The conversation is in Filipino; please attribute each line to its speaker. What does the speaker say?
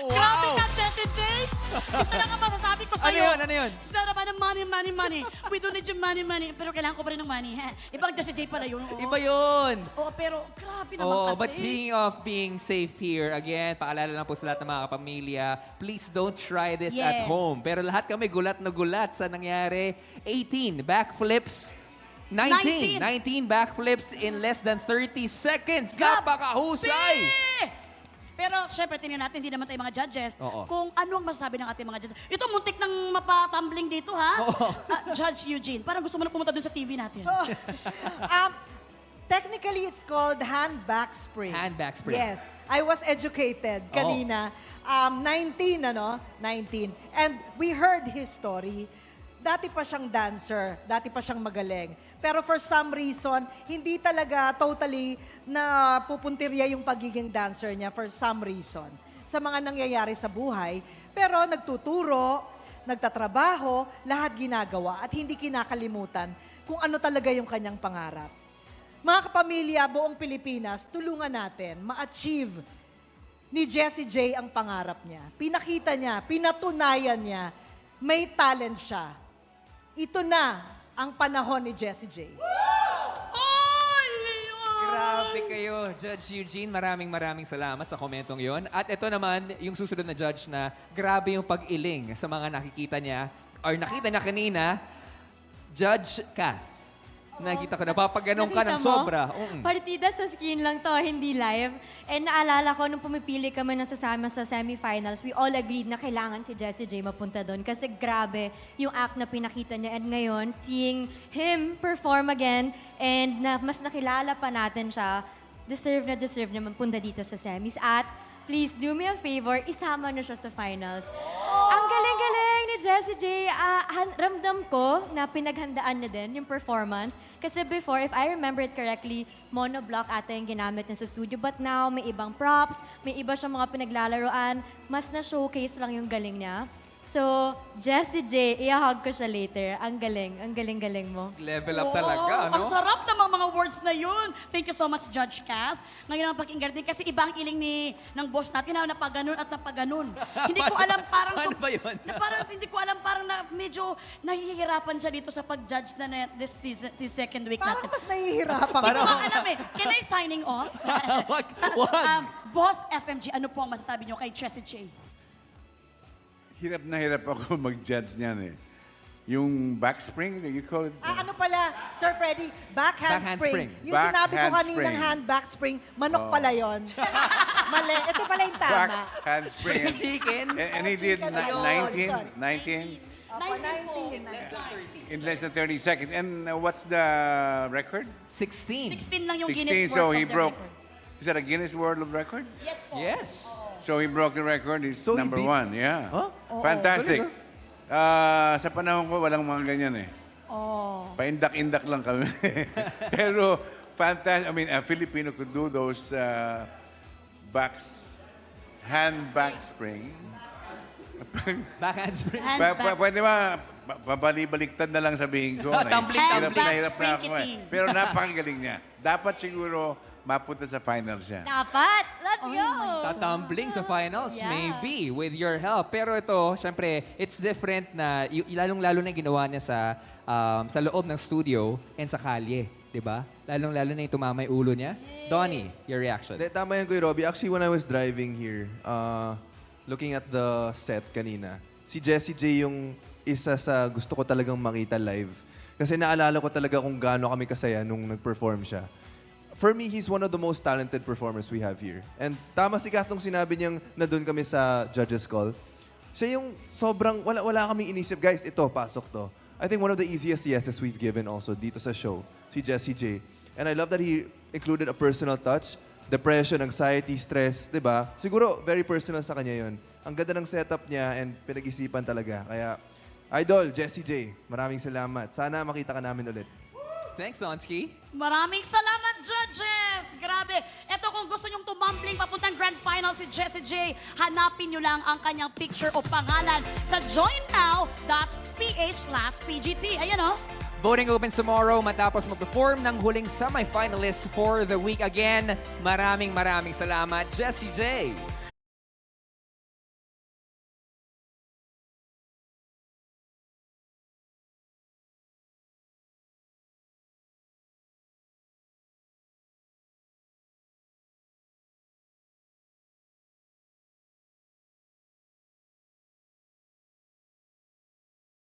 Speaker 1: Grabe ka, Jessie J! Isa lang ang masasabi ko
Speaker 2: Ano
Speaker 1: sa'yo.
Speaker 2: yun? Ano yun?
Speaker 1: Sarap pa ng money. We don't need your money. Pero kailangan ko pa rin ng money. Ha? Ibang Jessie J pala yun. Oo.
Speaker 2: Iba yun.
Speaker 1: Oo, pero grabe naman
Speaker 2: Oh,
Speaker 1: kasi.
Speaker 2: but speaking of being safe here, again, paalala lang po sa lahat ng mga kapamilya, please don't try this at
Speaker 1: Yes.
Speaker 2: home. Pero lahat kami gulat na gulat sa nangyari. 18 backflips. 19 backflips in less than 30 seconds. Napakahusay!
Speaker 1: Pero syempre, tingnan natin, hindi naman tayo mga judges.
Speaker 2: Oo.
Speaker 1: Kung ano ang masasabi ng ating mga judges. Ito, muntik nang mapatumbling dito, ha?
Speaker 2: Oo.
Speaker 1: Judge Eugene, parang gusto mo na pumunta dun sa TV natin.
Speaker 3: Technically, it's called hand back spring.
Speaker 2: Hand back spring.
Speaker 3: Yes. I was educated kanina. 19. And we heard his story. Dati pa siyang dancer. Dati pa siyang magaling. Pero for some reason, hindi talaga totally na pupuntirya yung pagiging dancer niya for some reason. Sa mga nangyayari sa buhay. Pero nagtuturo, nagtatrabaho, lahat ginagawa at hindi kinakalimutan kung ano talaga yung kanyang pangarap. Mga kapamilya, buong Pilipinas, tulungan natin ma-achieve ni Jessie J ang pangarap niya. Pinakita niya, pinatunayan niya, may talent siya. Ito na ang panahon ni Jessie J.
Speaker 2: Grabe kayo, Judge Eugene. Maraming salamat sa komentong yon. At ito naman, yung susunod na judge na grabe yung pag-iling sa mga nakikita niya or nakita niya kanina, Judge Kath. Nakita ko na, papaganon ka ng
Speaker 4: Nakita mo?
Speaker 2: sobra.
Speaker 4: Partida sa screen lang to, hindi live. And naalala ko, nung pumipili kami ng sasama sa semifinals, we all agreed na kailangan si Jessie J mapunta doon. Kasi grabe yung act na pinakita niya. And ngayon, seeing him perform again, and na mas nakilala pa natin siya, deserve na mapunta dito sa semis. At please do me a favor, isama na siya sa finals. Ang galing-galing ni Jessie J. Ramdam ko na pinaghandaan niya din yung performance. Kasi before, if I remember it correctly, monoblock ata yung ginamit niya sa studio. But now, may ibang props, may iba siyang mga pinaglalaroan. Mas na-showcase lang yung galing niya. So, Jessie J, i-hug ko siya later. Ang galing mo.
Speaker 2: Level up talaga,
Speaker 1: Ang
Speaker 2: no?
Speaker 1: sarap ng mga words na yun. Thank you so much, Judge Kath. Ngayon ang pakinggan din kasi iba ang iling ng boss natin na napaganon at napaganon. Hindi ko alam parang...
Speaker 2: Paano ba yun?
Speaker 1: parang hindi ko alam parang na medyo nahihirapan siya dito sa pag-judge na this season, this second week
Speaker 3: Parang
Speaker 1: natin.
Speaker 3: mas nahihirapan
Speaker 1: Hindi
Speaker 3: ka.
Speaker 1: ko alam eh. Can I signing off?
Speaker 2: Wag.
Speaker 1: Boss FMG, ano po ang masasabi niyo kay Jessie J?
Speaker 5: Hirap na hirap ako mag-judge niyan eh. Yung backspring, you call it?
Speaker 3: Ano pala, Sir Freddy, backhand
Speaker 2: Backhand
Speaker 3: spring.
Speaker 2: spring.
Speaker 3: Yung sinabi ko
Speaker 5: Backhand
Speaker 3: kaninang
Speaker 5: spring.
Speaker 3: hand back spring, manok pala yon. Mali. Ito pala yung tama.
Speaker 5: Backhand spring.
Speaker 2: Chicken.
Speaker 5: And he did
Speaker 3: Chicken yun.
Speaker 5: 19
Speaker 3: Opo, 19.
Speaker 5: in less than 30 seconds. And what's the record?
Speaker 2: 16.
Speaker 1: 16 lang yung
Speaker 5: 16,
Speaker 1: Guinness
Speaker 5: so
Speaker 1: World
Speaker 5: he
Speaker 1: of the
Speaker 5: broke.
Speaker 1: Record.
Speaker 5: Is that a Guinness World of Record?
Speaker 1: Yes po.
Speaker 2: Yes.
Speaker 5: So he broke the record. He's
Speaker 6: So he
Speaker 5: number
Speaker 6: beat-
Speaker 5: one. Yeah.
Speaker 6: Huh?
Speaker 5: Fantastic.
Speaker 6: Galing,
Speaker 5: Sa panahon ko, walang mga ganyan eh.
Speaker 1: Oh.
Speaker 5: Paindak-indak lang kami. Pero fantastic. I mean, a Filipino could do those hand backspring.
Speaker 2: Backhand spring.
Speaker 1: Hand back
Speaker 5: Pwede ba, babalik-baliktad na lang sabihin ko.
Speaker 2: Tumbling,
Speaker 5: Hirap
Speaker 1: tumbling.
Speaker 5: na hirap na ako eh.
Speaker 1: Spring
Speaker 5: Pero napakagaling niya. Dapat siguro mapunta sa final siya.
Speaker 4: Dapat! Let's go!
Speaker 2: Tatumbling sa finals,
Speaker 4: Yeah.
Speaker 2: maybe, with your help. Pero ito, syempre, it's different na, lalong-lalo na yung ginawa niya sa loob ng studio and sa kalye. Diba? Lalong-lalo na yung tumama yung ulo niya. Donnie, your reaction.
Speaker 6: Tama yan, Kuya Robbie. Actually, when I was driving here, looking at the set kanina, si Jessie J yung isa sa gusto ko talagang makita live. Kasi naalala ko talaga kung gaano kami kasaya nung nag-perform siya. For me, he's one of the most talented performers we have here. And tama si Kath nung sinabi niyang na doon kami sa judges call. Siya yung sobrang, wala kaming inisip, guys, ito, pasok to. I think one of the easiest yeses we've given also dito sa show, si Jessie J. And I love that he included a personal touch, depression, anxiety, stress, di ba? Siguro, very personal sa kanya yun. Ang ganda ng setup niya and pinag-isipan talaga. Kaya, Idol, Jessie J, maraming salamat. Sana makita ka namin ulit.
Speaker 2: Thanks, Donsky.
Speaker 1: Maraming salamat, judges! Grabe. Ito kung gusto nyong tumambling papuntang grand final si Jessie J, hanapin nyo lang ang kanyang picture o pangalan sa joinnow.ph/PGT. Ayan o.
Speaker 2: Voting opens tomorrow matapos mag-perform ng huling semi-finalist for the week again. Maraming salamat, Jessie J.